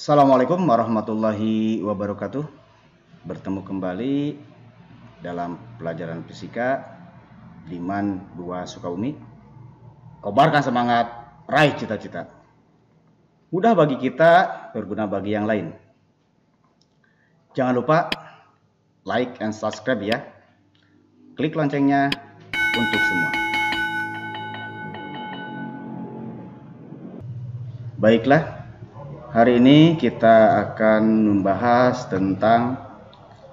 Assalamualaikum warahmatullahi wabarakatuh. Bertemu kembali dalam pelajaran fisika Diman 2 Sukabumi. Kobarkan semangat, raih cita-cita. Mudah bagi kita, berguna bagi yang lain. Jangan lupa like and subscribe ya. Klik loncengnya untuk semua. Baiklah. Hari ini kita akan membahas tentang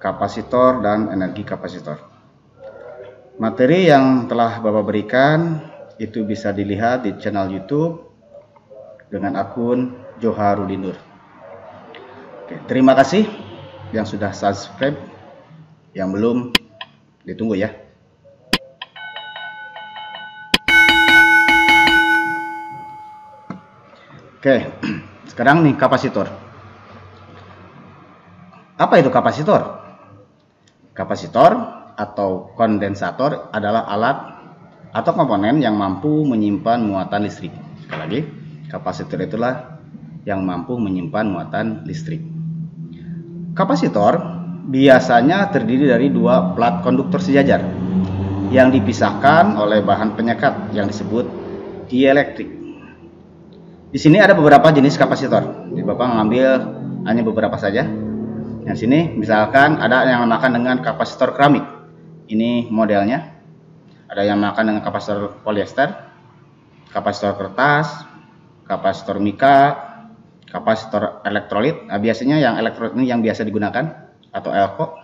kapasitor dan energi kapasitor. Materi yang telah Bapak berikan itu bisa dilihat di channel YouTube dengan akun Joharulinur. Oke, terima kasih yang sudah subscribe, yang belum ditunggu ya. Oke. Sekarang nih kapasitor. Apa itu kapasitor? Kapasitor atau kondensator adalah alat atau komponen yang mampu menyimpan muatan listrik. Sekali lagi, kapasitor itulah yang mampu menyimpan muatan listrik. Kapasitor biasanya terdiri dari dua plat konduktor sejajar yang dipisahkan oleh bahan penyekat yang disebut dielektrik. Di sini ada beberapa jenis kapasitor. Jadi Bapak mengambil hanya beberapa saja. Yang sini misalkan ada yang dinamakan dengan kapasitor keramik. Ini modelnya. Ada yang dinamakan dengan kapasitor polyester, kapasitor kertas, kapasitor mika, kapasitor elektrolit. Nah, biasanya yang elektrolit ini yang biasa digunakan atau elko.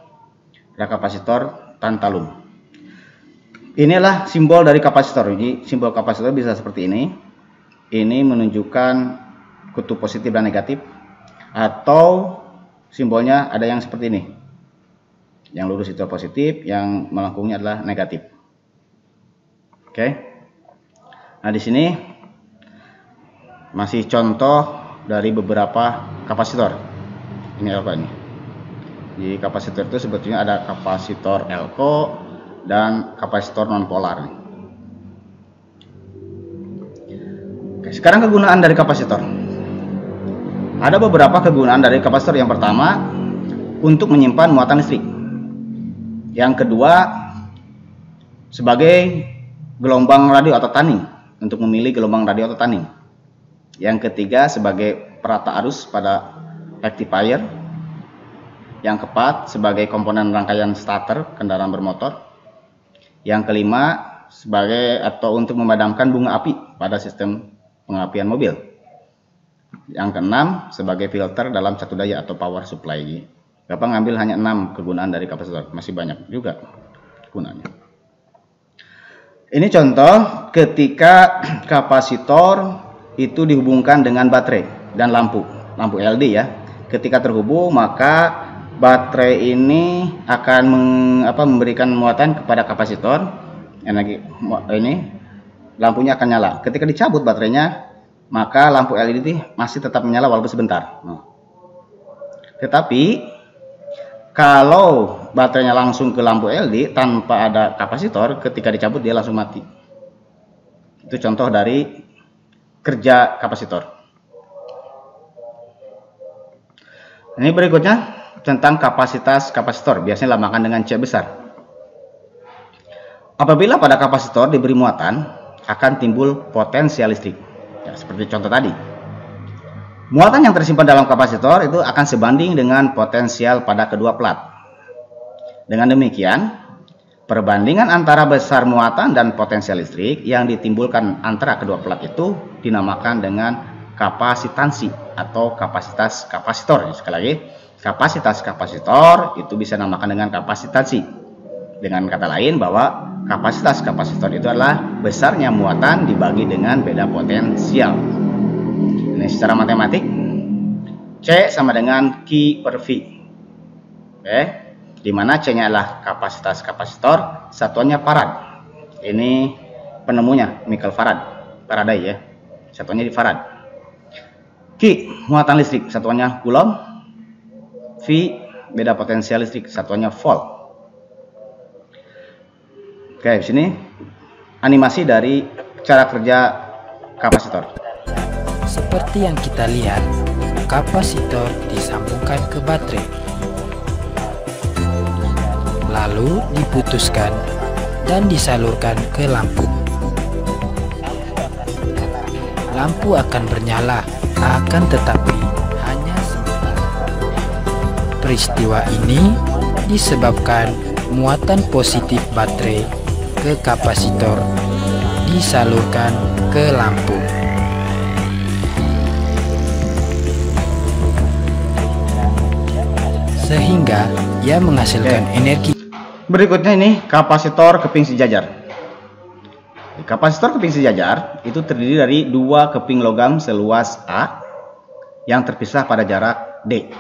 Ada kapasitor tantalum. Inilah simbol dari kapasitor. Jadi simbol kapasitor bisa seperti ini. Ini menunjukkan kutub positif dan negatif, atau simbolnya ada yang seperti ini. Yang lurus itu positif, yang melengkungnya adalah negatif. Oke. Nah, di sini masih contoh dari beberapa kapasitor. Ini apa ini? Di kapasitor itu sebetulnya ada kapasitor elko dan kapasitor nonpolar. Sekarang kegunaan dari kapasitor. Ada beberapa kegunaan dari kapasitor. Yang pertama, untuk menyimpan muatan listrik. Yang kedua, sebagai gelombang radio atau taning, untuk memilih gelombang radio atau taning. Yang ketiga, sebagai perata arus pada rectifier. Yang keempat, sebagai komponen rangkaian starter kendaraan bermotor. Yang kelima, sebagai atau untuk memadamkan bunga api pada sistem pengapian mobil. Yang keenam, sebagai filter dalam satu daya atau power supply. Bapak ngambil hanya 6 kegunaan dari kapasitor, masih banyak juga gunanya. Ini contoh ketika kapasitor itu dihubungkan dengan baterai dan lampu LED ya. Ketika terhubung, maka baterai ini akan memberikan muatan kepada kapasitor. Energi ini lampunya akan nyala. Ketika dicabut baterainya, maka lampu LED masih tetap menyala walaupun sebentar. Tetapi kalau baterainya langsung ke lampu LED tanpa ada kapasitor, ketika dicabut dia langsung mati. Itu contoh dari kerja kapasitor. Ini berikutnya tentang kapasitas kapasitor, biasanya dinamakan dengan C besar. Apabila pada kapasitor diberi muatan, akan timbul potensial listrik ya, seperti contoh tadi. Muatan yang tersimpan dalam kapasitor itu akan sebanding dengan potensial pada kedua plat. Dengan demikian, perbandingan antara besar muatan dan potensial listrik yang ditimbulkan antara kedua plat itu dinamakan dengan kapasitansi atau kapasitas kapasitor. Sekali lagi, kapasitas kapasitor itu bisa dinamakan dengan kapasitansi. Dengan kata lain bahwa kapasitas kapasitor itu adalah besarnya muatan dibagi dengan beda potensial. Ini secara matematik, C sama dengan Q per V. Oke, dimana C-nya adalah kapasitas kapasitor, satuannya farad. Ini penemunya Michael Faraday ya, satuannya di farad. Q muatan listrik, satuannya coulomb. V beda potensial listrik, satuannya volt. Oke, di sini animasi dari cara kerja kapasitor. Seperti yang kita lihat, kapasitor disambungkan ke baterai, lalu diputuskan dan disalurkan ke lampu. Lampu akan bernyala, akan tetapi hanya sebentar. Peristiwa ini disebabkan muatan positif baterai ke kapasitor disalurkan ke lampu. Sehingga ia menghasilkan energi. Berikutnya ini kapasitor keping sejajar. Kapasitor keping sejajar itu terdiri dari dua keping logam seluas A yang terpisah pada jarak D.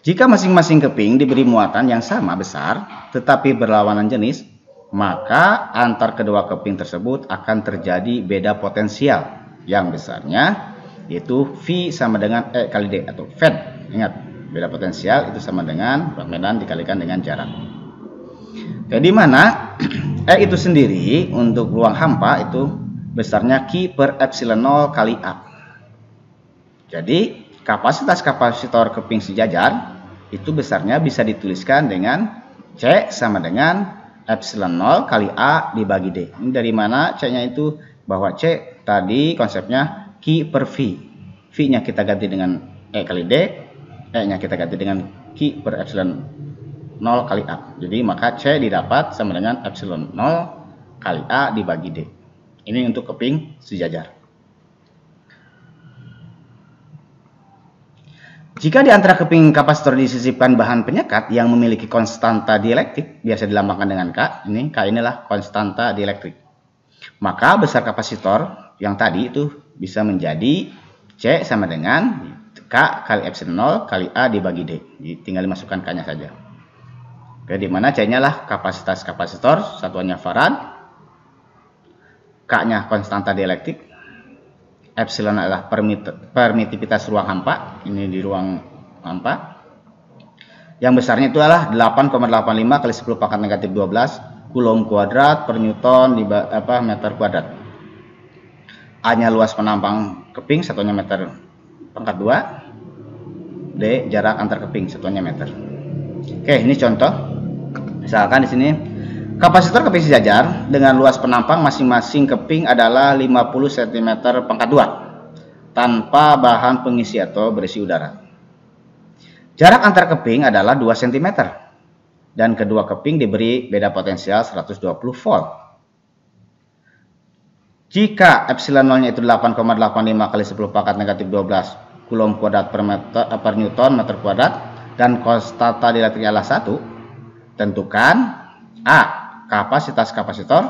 Jika masing-masing keping diberi muatan yang sama besar tetapi berlawanan jenis, maka antar kedua keping tersebut akan terjadi beda potensial yang besarnya, yaitu V sama dengan E kali D atau FED. Ingat, beda potensial itu sama dengan berat medan dikalikan dengan jarak. Di mana E itu sendiri untuk ruang hampa itu besarnya Q per epsilon 0 kali A. Jadi kapasitas kapasitor keping sejajar itu besarnya bisa dituliskan dengan C sama dengan epsilon 0 kali A dibagi D. Ini dari mana C-nya itu? Bahwa C tadi konsepnya Q per V. V-nya kita ganti dengan E kali D, E-nya kita ganti dengan Q per epsilon 0 kali A. Jadi maka C didapat sama dengan epsilon 0 kali A dibagi D. Ini untuk keping sejajar. Jika di antara keping kapasitor disisipkan bahan penyekat yang memiliki konstanta dielektrik, biasa dilambangkan dengan K, ini K inilah konstanta dielektrik. Maka besar kapasitor yang tadi itu bisa menjadi C sama dengan K kali epsilon 0 kali A dibagi D. Jadi tinggal dimasukkan K-nya saja. Oke, di mana C-nya lah kapasitas kapasitor, satuannya farad, K-nya konstanta dielektrik, epsilon adalah permitivitas ruang hampa, ini di ruang hampa. Yang besarnya itu adalah 8,85 kali 10 pangkat negatif 12 Coulomb kuadrat per Newton di meter kuadrat. A-nya luas penampang keping, satuannya meter pangkat 2. D jarak antar keping, satuannya meter. Oke, ini contoh. Misalkan di sini kapasitor keping sejajar dengan luas penampang masing-masing keping adalah 50 cm pangkat 2 tanpa bahan pengisi atau berisi udara. Jarak antar keping adalah 2 cm dan kedua keping diberi beda potensial 120 volt. Jika epsilon 0-nya itu 8,85 kali 10 pangkat negatif 12 Coulomb kuadrat per Newton meter kuadrat dan konstanta dielektriknya adalah 1, tentukan A. Kapasitas kapasitor,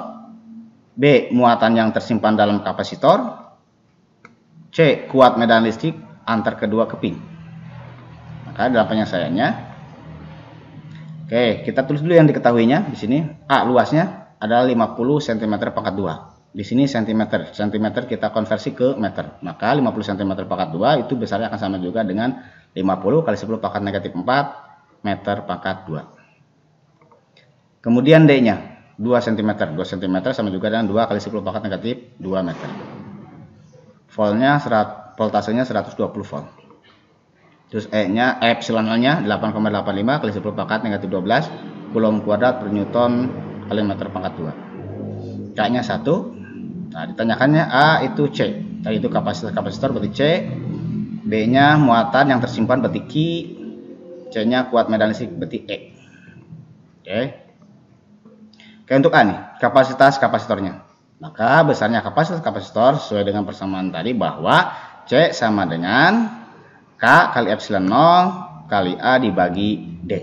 B. Muatan yang tersimpan dalam kapasitor, C. Kuat medan listrik antar kedua keping. Maka dalam penyelesaiannya, oke, kita tulis dulu yang diketahuinya. Di sini A luasnya adalah 50 cm pangkat 2. Di sini cm kita konversi ke meter. Maka 50 cm pangkat 2 itu besarnya akan sama juga dengan 50 kali 10 pangkat negatif 4 meter pangkat 2. Kemudian D-nya 2 cm. 2 cm sama juga dengan 2 kali 10 pangkat negatif 2 meter. Voltasenya 120 volt. Terus E-nya, epsilon 0-nya 8,85 kali 10 pangkat negatif 12 Coulomb kuadrat per Newton kali meter pangkat 2. K-nya 1. Nah, ditanyakannya A itu C. Tadi itu kapasitor berarti C. B-nya muatan yang tersimpan berarti Q. C-nya kuat medan listrik berarti E. Oke. Oke, untuk A nih, kapasitas kapasitornya. Maka besarnya kapasitas kapasitor sesuai dengan persamaan tadi bahwa C sama dengan K kali epsilon 0 kali A dibagi D.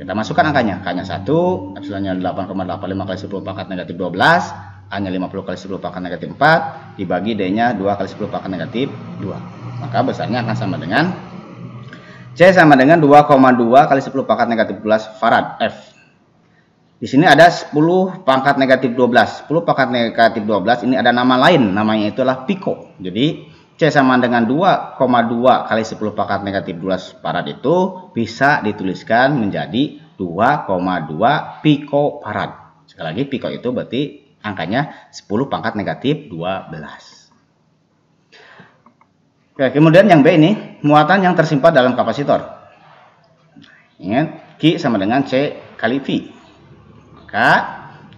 Kita masukkan angkanya. K-nya 1, epsilonnya 8,85 kali 10 pangkat negatif 12, A-nya 50 kali 10 pangkat negatif 4, dibagi D-nya 2 kali 10 pangkat negatif 2. Maka besarnya akan sama dengan C sama dengan 2,2 kali 10 pangkat negatif 12 farad F. Di sini ada 10 pangkat negatif 12. 10 pangkat negatif 12 ini ada nama lain, namanya itulah pico. Jadi C sama dengan 2,2 kali 10 pangkat negatif 12 farad itu bisa dituliskan menjadi 2,2 pico farad. Sekali lagi pico itu berarti angkanya 10 pangkat negatif 12. Oke, kemudian yang B ini, muatan yang tersimpan dalam kapasitor. Ingat, Q sama dengan C kali V. Maka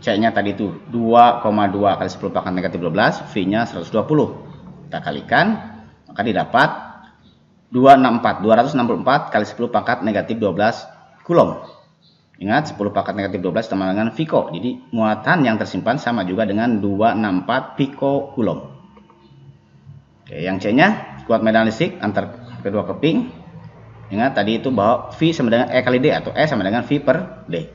C-nya tadi itu 2,2 kali 10 pangkat negatif 12, V-nya 120. Kita kalikan, maka didapat 264 kali 10 pangkat negatif 12 Coulomb. Ingat, 10 pangkat negatif 12 sama dengan Pico. Jadi, muatan yang tersimpan sama juga dengan 264 Pico Coulomb. Oke, yang C-nya kuat medan listrik antar kedua keping. Ingat tadi itu bahwa V sama dengan E kali D atau E sama dengan V per D.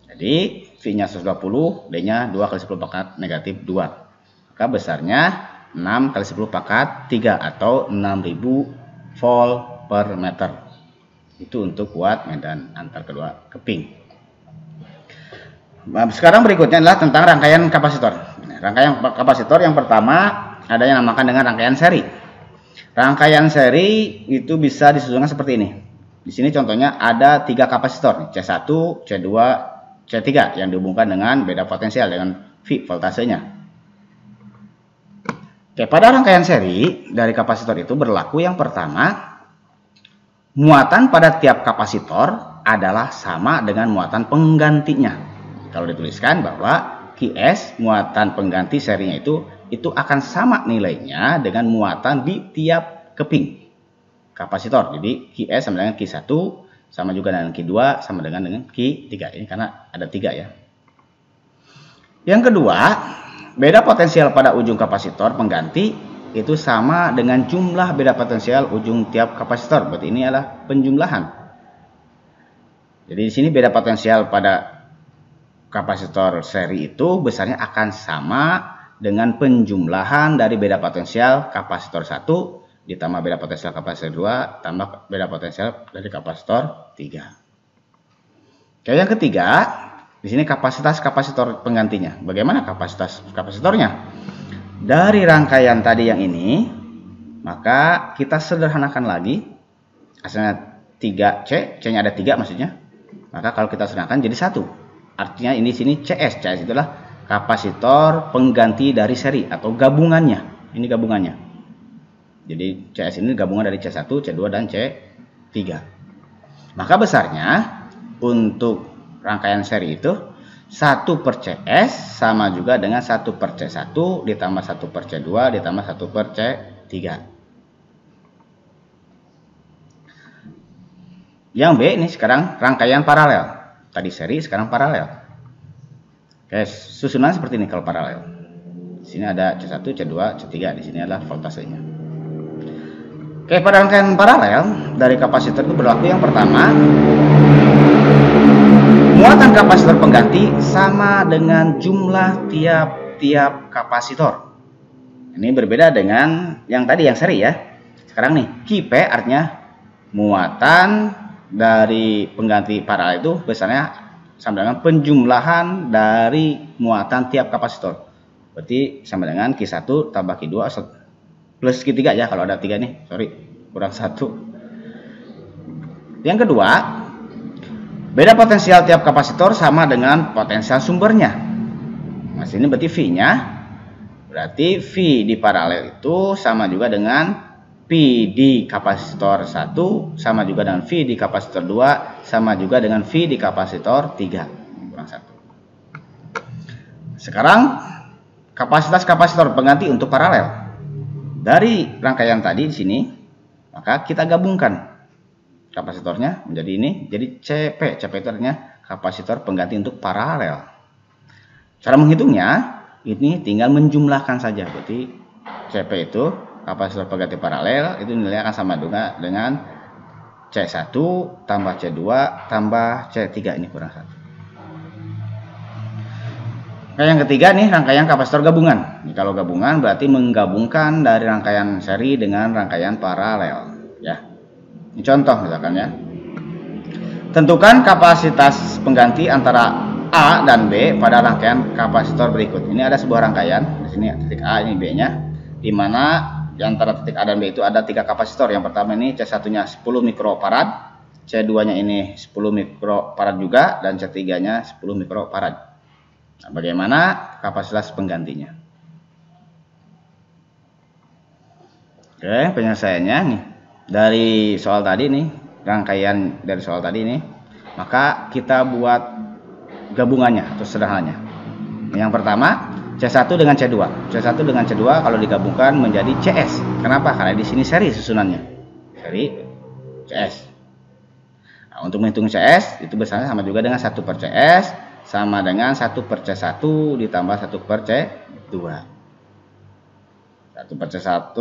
Jadi V-nya 120, D-nya 2 kali 10 pangkat negatif 2. Maka besarnya 6 kali 10 pangkat 3 atau 6000 volt per meter. Itu untuk kuat medan antar kedua keping. Nah, sekarang berikutnya adalah tentang rangkaian kapasitor. Rangkaian kapasitor yang pertama ada yang namakan dengan rangkaian seri. Rangkaian seri itu bisa disusunkan seperti ini. Di sini contohnya ada 3 kapasitor, C1, C2, C3 yang dihubungkan dengan beda potensial dengan V voltasenya. Oke, pada rangkaian seri dari kapasitor itu berlaku yang pertama, muatan pada tiap kapasitor adalah sama dengan muatan penggantinya. Kalau dituliskan bahwa QS muatan pengganti serinya itu akan sama nilainya dengan muatan di tiap keping kapasitor. Jadi QS sama dengan Q1 sama juga dengan Q2 sama dengan Q3. Ini karena ada 3 ya. Yang kedua, beda potensial pada ujung kapasitor pengganti itu sama dengan jumlah beda potensial ujung tiap kapasitor. Berarti ini adalah penjumlahan. Jadi di sini beda potensial pada kapasitor seri itu besarnya akan sama dengan penjumlahan dari beda potensial kapasitor 1 ditambah beda potensial kapasitor 2 tambah beda potensial dari kapasitor 3. Oke, yang ketiga, di sini kapasitas kapasitor penggantinya. Bagaimana kapasitas kapasitornya? Dari rangkaian tadi yang ini, maka kita sederhanakan lagi. Asalnya 3C, C-nya ada 3 maksudnya. Maka kalau kita sederhanakan jadi 1. Artinya ini sini CS. CS itulah kapasitor pengganti dari seri atau gabungannya. Ini gabungannya. Jadi CS ini gabungan dari C1, C2 dan C3. Maka besarnya untuk rangkaian seri itu 1 per CS sama juga dengan 1 per C1 ditambah 1 per C2 ditambah 1 per C3. Yang B ini sekarang rangkaian paralel. Tadi seri, sekarang paralel. Oke, susunan seperti ini kalau paralel. Di sini ada C1, C2, C3. Di sini adalah voltasenya. Oke, pada rangkaian paralel dari kapasitor itu berlaku yang pertama, muatan kapasitor pengganti sama dengan jumlah tiap-tiap kapasitor. Ini berbeda dengan yang tadi yang seri ya. Sekarang nih, QP artinya muatan dari pengganti paralel itu besarnya sama dengan penjumlahan dari muatan tiap kapasitor. Berarti sama dengan Q1 tambah Q2 plus Q3 ya. Kalau ada 3 nih, sorry, kurang 1. Yang kedua, beda potensial tiap kapasitor sama dengan potensial sumbernya. Nah, sini berarti V-nya. Berarti V di paralel itu sama juga dengan P di kapasitor 1 sama juga dengan V di kapasitor 2 sama juga dengan V di kapasitor 3 kurang 1. Sekarang kapasitas kapasitor pengganti untuk paralel dari rangkaian tadi di sini, maka kita gabungkan kapasitornya menjadi ini, jadi CP. CP itu artinya kapasitor pengganti untuk paralel. Cara menghitungnya ini tinggal menjumlahkan saja. Berarti CP itu kapasitor pengganti paralel itu nilainya akan sama juga dengan C1 tambah C2 tambah C3. Ini kurang 1. Nah, yang ketiga nih rangkaian kapasitor gabungan. Ini kalau gabungan berarti menggabungkan dari rangkaian seri dengan rangkaian paralel ya. Ini contoh misalkan ya. Tentukan kapasitas pengganti antara A dan B pada rangkaian kapasitor berikut. Ini ada sebuah rangkaian. Di sini titik A, ini B-nya, di mana di antara titik A dan B itu ada 3 kapasitor. Yang pertama ini C1-nya 10 mikrofarad, C2-nya ini 10 mikrofarad juga, dan C3-nya 10 mikrofarad. Nah, bagaimana kapasitas penggantinya? Oke, penyelesaiannya nih dari soal tadi nih, rangkaian dari soal tadi nih, maka kita buat gabungannya atau sederhananya. Yang pertama, C1 dengan C2. C1 dengan C2 kalau digabungkan menjadi CS. Kenapa? Karena di sini seri susunannya. Seri CS. Nah, untuk menghitung CS itu besarnya sama juga dengan 1 per CS sama dengan 1 per C1 ditambah 1 per C2. 1 per C1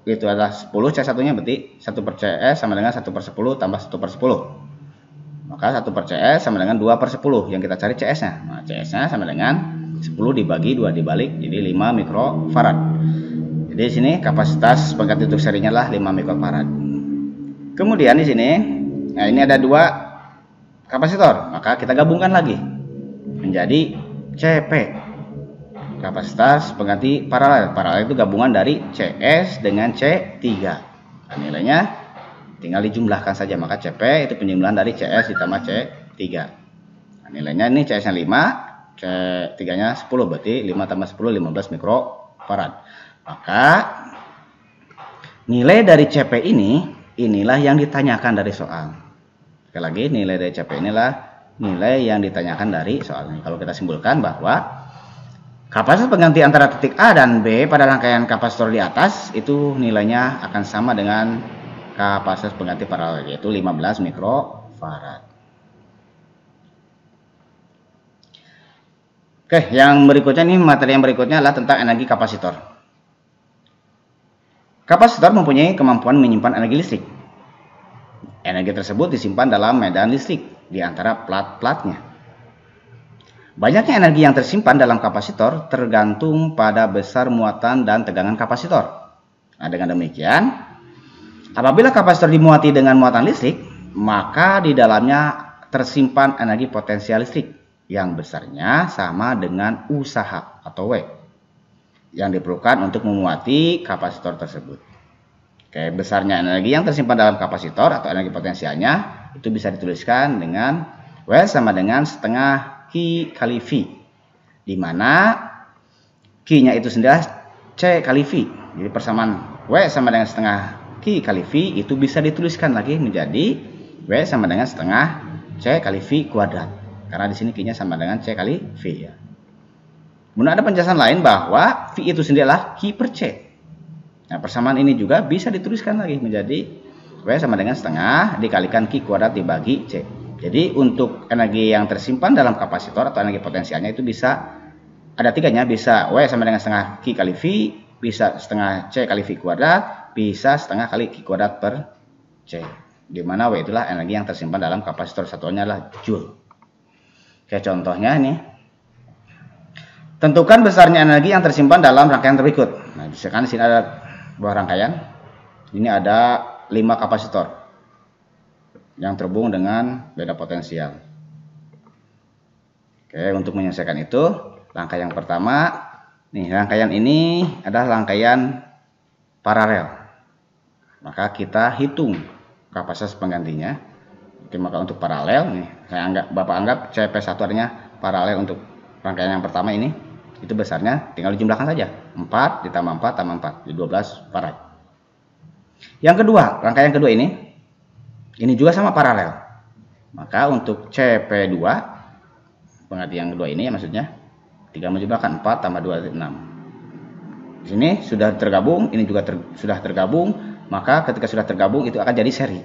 itu adalah 10, C1-nya berarti 1 per CS sama dengan 1 per 10 tambah 1 per 10. Maka 1 per CS sama dengan 2 per 10. Yang kita cari CS-nya. Nah, CS-nya sama dengan 10 dibagi 2 dibalik, jadi 5 mikrofarad. Jadi di sini kapasitas pengganti untuk serinya lah 5 mikrofarad. Kemudian di sini, nah ini ada 2 kapasitor, maka kita gabungkan lagi menjadi CP. Kapasitas pengganti paralel. Paralel itu gabungan dari CS dengan C3. Nah, nilainya tinggal dijumlahkan saja, maka CP itu penjumlahan dari CS ditambah C3. Nah, nilainya ini CS-nya 5, C3-nya 10, berarti 5 tambah 10 15 mikrofarad. Maka nilai dari CP inilah yang ditanyakan dari soal. Sekali lagi, nilai dari CP inilah nilai yang ditanyakan dari soal ini. Kalau kita simpulkan bahwa kapasitas pengganti antara titik A dan B pada rangkaian kapasitor di atas itu nilainya akan sama dengan kapasitas pengganti paralel, yaitu 15 mikrofarad. Oke, yang berikutnya nih, materi yang berikutnya adalah tentang energi kapasitor. Kapasitor mempunyai kemampuan menyimpan energi listrik. Energi tersebut disimpan dalam medan listrik di antara plat-platnya. Banyaknya energi yang tersimpan dalam kapasitor tergantung pada besar muatan dan tegangan kapasitor. Nah, dengan demikian, apabila kapasitor dimuati dengan muatan listrik, maka di dalamnya tersimpan energi potensial listrik yang besarnya sama dengan usaha atau W yang diperlukan untuk memuati kapasitor tersebut. Oke, besarnya energi yang tersimpan dalam kapasitor atau energi potensialnya itu bisa dituliskan dengan W sama dengan setengah Q kali V, di mana Q-nya itu sendiri C kali V. Jadi persamaan W sama dengan setengah Q kali V itu bisa dituliskan lagi menjadi W sama dengan setengah C kali V kuadrat. Karena di sini Q-nya sama dengan C kali V ya. Kemudian ada penjelasan lain bahwa V itu sendiri adalah Q per C. Nah, persamaan ini juga bisa dituliskan lagi menjadi W sama dengan setengah dikalikan Q kuadrat dibagi C. Jadi untuk energi yang tersimpan dalam kapasitor atau energi potensialnya itu bisa ada tiganya, bisa W sama dengan setengah Q kali V, bisa setengah C kali V kuadrat, bisa setengah kali Q kuadrat per C. Di mana W itulah energi yang tersimpan dalam kapasitor, satuannya adalah Joule. Oke, contohnya ini. Tentukan besarnya energi yang tersimpan dalam rangkaian berikut. Nah, misalkan di sini ada buah rangkaian. Ini ada 5 kapasitor yang terhubung dengan beda potensial. Oke, untuk menyelesaikan itu, rangkaian yang pertama, nih rangkaian ini adalah rangkaian paralel. Maka kita hitung kapasitas penggantinya. Oke, maka untuk paralel nih, Bapak anggap CP1 artinya paralel untuk rangkaian yang pertama ini, itu besarnya tinggal dijumlahkan saja. 4 ditambah 4 tambah 4, jadi 12 farad. Yang kedua, rangkaian kedua ini juga sama paralel. Maka untuk CP2, pengganti yang kedua ini ya maksudnya, tinggal menjumlahkan 4 tambah 2, 6. Di sini sudah tergabung, ini juga sudah tergabung, maka ketika sudah tergabung itu akan jadi seri.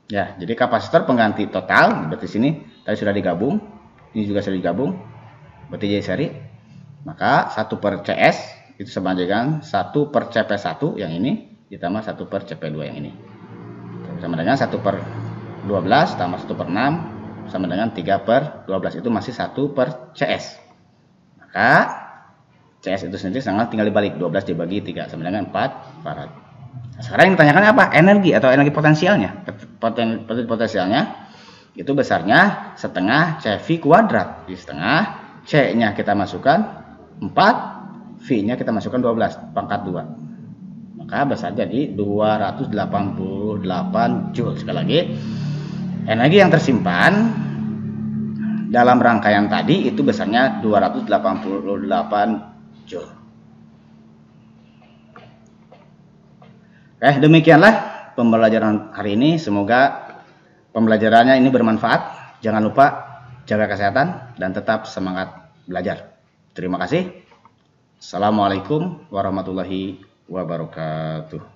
Ya, jadi kapasitor pengganti total berarti sini tadi sudah digabung, ini juga sudah digabung, berarti jadi seri. Maka 1 per CS itu sama dengan 1 per CP1 yang ini ditambah 1 per CP2 yang ini. Sama dengan 1 per 12 tambah 1 per 6 sama dengan 3 per 12, itu masih 1 per CS. Maka CS itu sendiri tinggal dibalik, 12 dibagi 3 sama dengan 4 farad. Nah, sekarang yang ditanyakan apa? Energi atau energi potensialnya. Potensialnya itu besarnya setengah CV kuadrat. Di setengah C-nya kita masukkan 4, V-nya kita masukkan 12 pangkat 2. Maka besar jadi 288 Joule. Sekali lagi, energi yang tersimpan dalam rangkaian tadi itu besarnya 288 Joule. Demikianlah pembelajaran hari ini. Semoga pembelajarannya ini bermanfaat. Jangan lupa jaga kesehatan dan tetap semangat belajar. Terima kasih. Assalamualaikum warahmatullahi wabarakatuh.